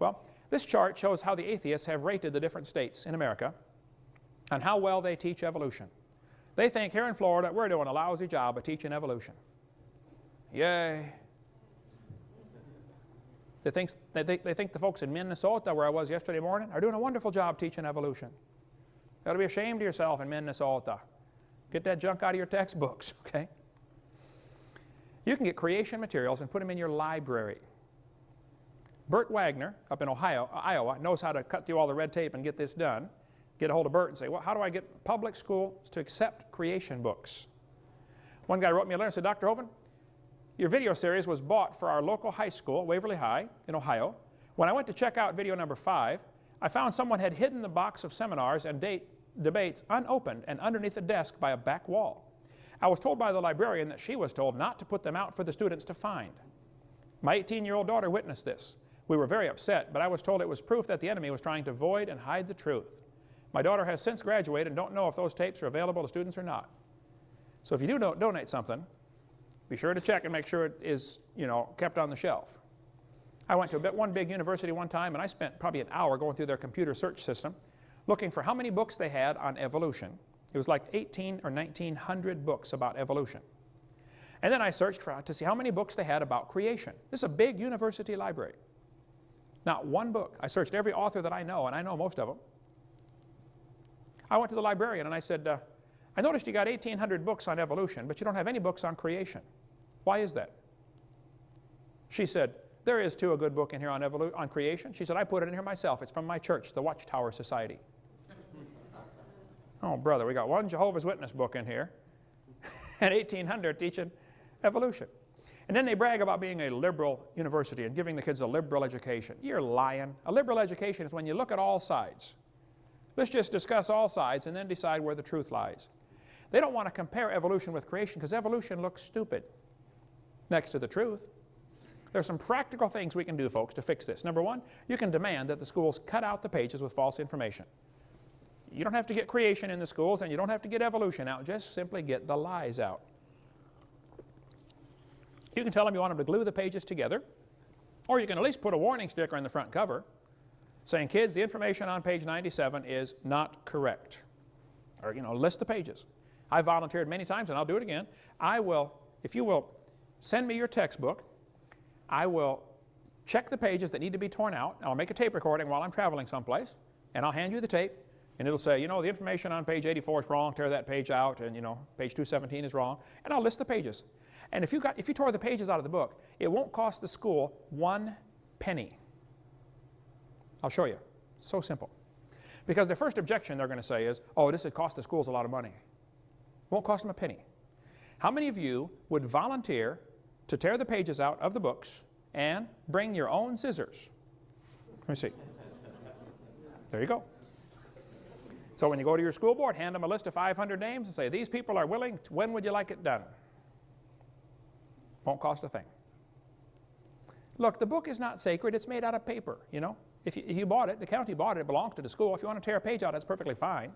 Well, this chart shows how the atheists have rated the different states in America and how well they teach evolution. They think here in Florida we're doing a lousy job of teaching evolution. Yay. They think the folks in Minnesota, where I was yesterday morning, are doing a wonderful job teaching evolution. You ought to be ashamed of yourself in Minnesota. Get that junk out of your textbooks, okay? You can get creation materials and put them in your library. Bert Wagner up in Iowa, knows how to cut through all the red tape and get this done. Get a hold of Bert and say, well, how do I get public schools to accept creation books? One guy wrote me a letter and said, Dr. Hovind, your video series was bought for our local high school, Waverly High in Ohio. When I went to check out video number 5, I found someone had hidden the box of seminars and debates unopened and underneath a desk by a back wall. I was told by the librarian that she was told not to put them out for the students to find. My 18-year-old daughter witnessed this. We were very upset, but I was told it was proof that the enemy was trying to void and hide the truth. My daughter has since graduated and don't know if those tapes are available to students or not. So if you do donate something, be sure to check and make sure it is, kept on the shelf. I went to one big university one time and I spent probably an hour going through their computer search system looking for how many books they had on evolution. It was like 18 or 1900 books about evolution. And then I searched to see how many books they had about creation. This is a big university library. Not one book. I searched every author that I know, and I know most of them. I went to the librarian and I said, I noticed you got 1,800 books on evolution, but you don't have any books on creation. Why is that? She said, there is too a good book in here on creation. She said, I put it in here myself. It's from my church, the Watchtower Society. Oh, brother, we got one Jehovah's Witness book in here and 1,800 teaching evolution. And then they brag about being a liberal university and giving the kids a liberal education. You're lying. A liberal education is when you look at all sides. Let's just discuss all sides and then decide where the truth lies. They don't want to compare evolution with creation because evolution looks stupid next to the truth. There's some practical things we can do, folks, to fix this. Number one, you can demand that the schools cut out the pages with false information. You don't have to get creation in the schools and you don't have to get evolution out. Just simply get the lies out. You can tell them you want them to glue the pages together, or you can at least put a warning sticker in the front cover saying, kids, the information on page 97 is not correct. Or, list the pages. I volunteered many times, and I'll do it again. If you will send me your textbook, I will check the pages that need to be torn out. I'll make a tape recording while I'm traveling someplace, and I'll hand you the tape, and it'll say, the information on page 84 is wrong, tear that page out, and, page 217 is wrong, and I'll list the pages. And if you tore the pages out of the book, it won't cost the school 1 penny. I'll show you. It's so simple. Because the first objection they're going to say is, oh, this would cost the schools a lot of money. It won't cost them a penny. How many of you would volunteer to tear the pages out of the books and bring your own scissors? Let me see. There you go. So when you go to your school board, hand them a list of 500 names and say, these people are willing. When would you like it done? Won't cost a thing. Look, the book is not sacred. It's made out of paper, If you bought it, the county bought it, it belongs to the school. If you want to tear a page out, that's perfectly fine.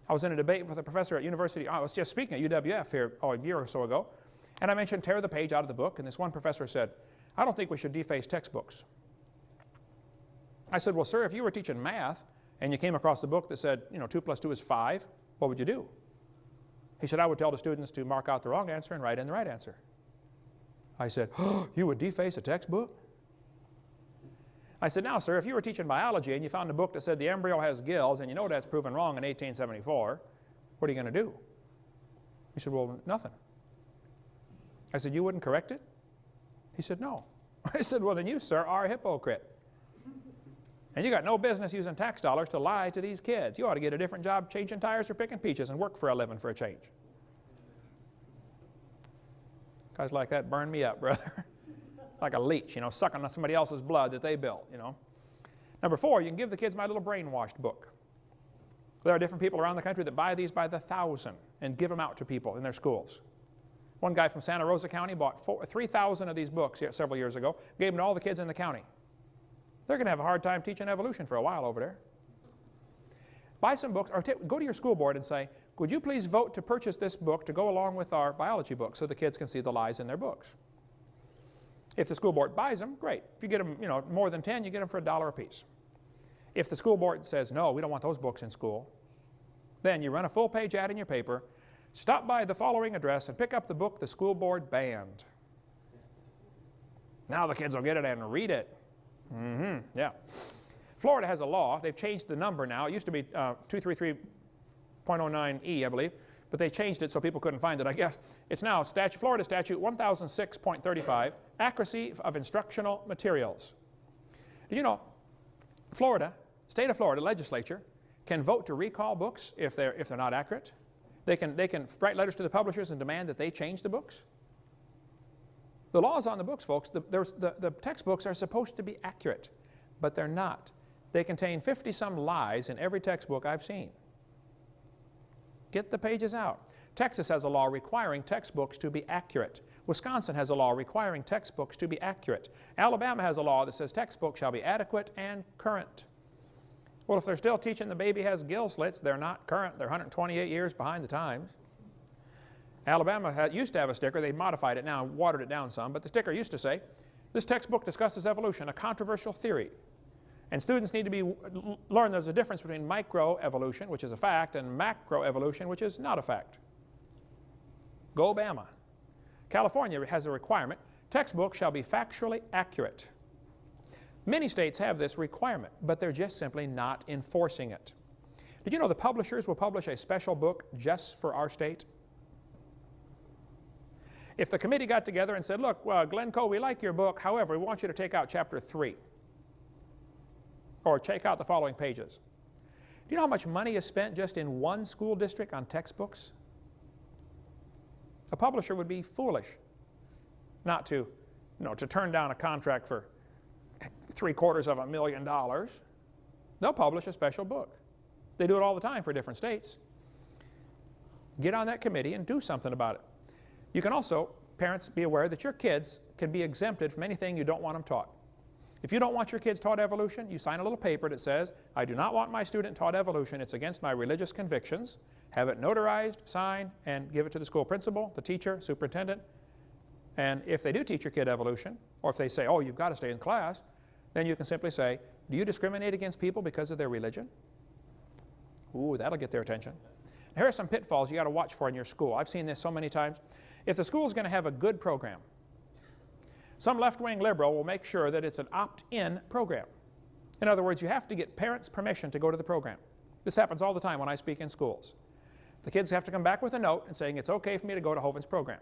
I was in a debate with a professor at university. I was just speaking at UWF here a year or so ago, and I mentioned tear the page out of the book, and this one professor said, I don't think we should deface textbooks. I said, well, sir, if you were teaching math and you came across a book that said, 2 plus 2 is 5, what would you do? He said, I would tell the students to mark out the wrong answer and write in the right answer. I said, oh, you would deface a textbook? I said, now, sir, if you were teaching biology and you found a book that said the embryo has gills and that's proven wrong in 1874, what are you going to do? He said, well, nothing. I said, you wouldn't correct it? He said, no. I said, well, then you, sir, are a hypocrite. And you got no business using tax dollars to lie to these kids. You ought to get a different job changing tires or picking peaches and work for a living for a change. Guys like that burn me up, brother. Like a leech, sucking on somebody else's blood that they built, Number 4, you can give the kids my little brainwashed book. There are different people around the country that buy these by the thousand and give them out to people in their schools. One guy from Santa Rosa County bought 3,000 of these books several years ago, gave them to all the kids in the county. They're going to have a hard time teaching evolution for a while over there. Buy some books, or go to your school board and say, would you please vote to purchase this book to go along with our biology book so the kids can see the lies in their books? If the school board buys them, great. If you get them, more than 10, you get them for $1 a piece. If the school board says, no, we don't want those books in school, then you run a full-page ad in your paper, stop by the following address and pick up the book the school board banned. Now the kids will get it and read it. Yeah. Florida has a law. They've changed the number now. It used to be 233.09E, I believe, but they changed it so people couldn't find it, I guess. It's now Florida Statute 1006.35, accuracy of instructional materials. Do you know, state of Florida legislature can vote to recall books if they're not accurate. They can write letters to the publishers and demand that they change the books. The law is on the books, folks. The textbooks are supposed to be accurate, but they're not. They contain 50-some lies in every textbook I've seen. Get the pages out. Texas has a law requiring textbooks to be accurate. Wisconsin has a law requiring textbooks to be accurate. Alabama has a law that says textbooks shall be adequate and current. Well, if they're still teaching the baby has gill slits, they're not current. They're 128 years behind the times. Alabama used to have a sticker. They modified it now, watered it down some, but the sticker used to say, this textbook discusses evolution, a controversial theory. And students need to learn there's a difference between microevolution, which is a fact, and macroevolution, which is not a fact. Go Bama. California has a requirement, textbooks shall be factually accurate. Many states have this requirement, but they're just simply not enforcing it. Did you know the publishers will publish a special book just for our state? If the committee got together and said, look, Glencoe, we like your book, however, we want you to take out chapter 3. Or take out the following pages. Do you know how much money is spent just in one school district on textbooks? A publisher would be foolish not to turn down a contract for $750,000. They'll publish a special book. They do it all the time for different states. Get on that committee and do something about it. You can also, parents, be aware that your kids can be exempted from anything you don't want them taught. If you don't want your kids taught evolution, you sign a little paper that says, I do not want my student taught evolution. It's against my religious convictions. Have it notarized, signed, and give it to the school principal, the teacher, superintendent. And if they do teach your kid evolution, or if they say, oh, you've got to stay in class, then you can simply say, do you discriminate against people because of their religion? Ooh, that'll get their attention. Here are some pitfalls you got to watch for in your school. I've seen this so many times. If the school is going to have a good program, some left-wing liberal will make sure that it's an opt-in program. In other words, you have to get parents' permission to go to the program. This happens all the time when I speak in schools. The kids have to come back with a note and saying it's okay for me to go to Hovind's program.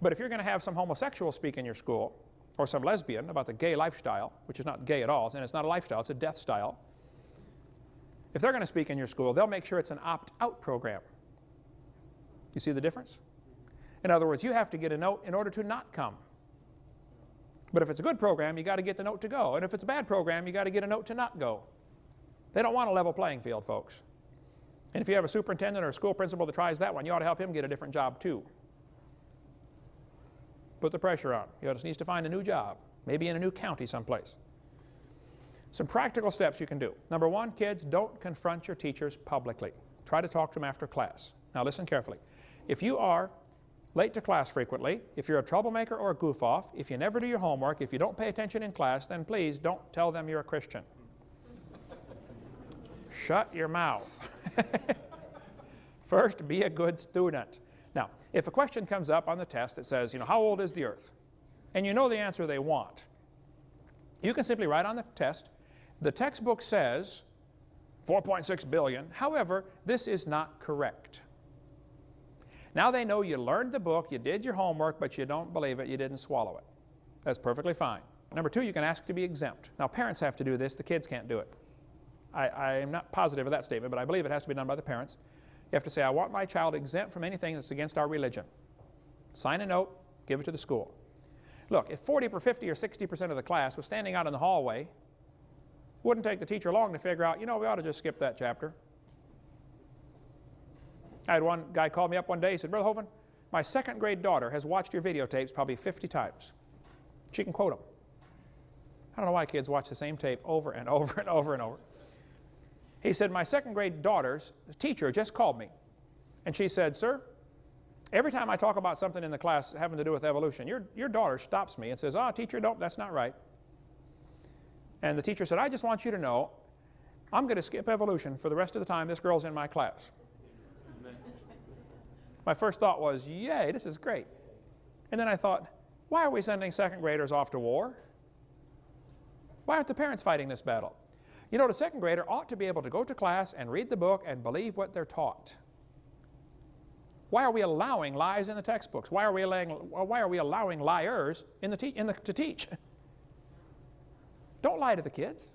But if you're going to have some homosexual speak in your school, or some lesbian about the gay lifestyle, which is not gay at all, and it's not a lifestyle, it's a death style. If they're going to speak in your school, they'll make sure it's an opt-out program. You see the difference? In other words, you have to get a note in order to not come. But if it's a good program, you got to get the note to go. And if it's a bad program, you got to get a note to not go. They don't want a level playing field, folks. And if you have a superintendent or a school principal that tries that one, you ought to help him get a different job too. Put the pressure on. He just needs to find a new job, maybe in a new county someplace. Some practical steps you can do. Number one, kids, don't confront your teachers publicly. Try to talk to them after class. Now listen carefully. If you are late to class frequently, if you're a troublemaker or a goof-off, if you never do your homework, if you don't pay attention in class, then please don't tell them you're a Christian. Shut your mouth. First, be a good student. Now, if a question comes up on the test that says, how old is the earth? And you know the answer they want, you can simply write on the test, the textbook says 4.6 billion. However, this is not correct. Now they know you learned the book, you did your homework, but you don't believe it, you didn't swallow it. That's perfectly fine. Number two, you can ask to be exempt. Now parents have to do this, the kids can't do it. I am not positive of that statement, but I believe it has to be done by the parents. You have to say, I want my child exempt from anything that's against our religion. Sign a note, give it to the school. Look, if 40 or 50 or 60% of the class was standing out in the hallway, it wouldn't take the teacher long to figure out, we ought to just skip that chapter. I had one guy call me up one day, he said, Brother Hovind, my second grade daughter has watched your videotapes probably 50 times. She can quote them. I don't know why kids watch the same tape over and over and over and over. He said, my second grade daughter's teacher just called me. And she said, sir, Every time I talk about something in the class having to do with evolution, your daughter stops me and says, "Oh, teacher, nope, that's not right." And the teacher said, "I just want you to know, I'm going to skip evolution for the rest of the time this girl's in my class." My first thought was, yay, this is great. And then I thought, why are we sending second graders off to war? Why aren't the parents fighting this battle? You know, the second grader ought to be able to go to class and read the book and believe what they're taught. Why are we allowing lies in the textbooks? Why are we allowing liars to teach? Don't lie to the kids.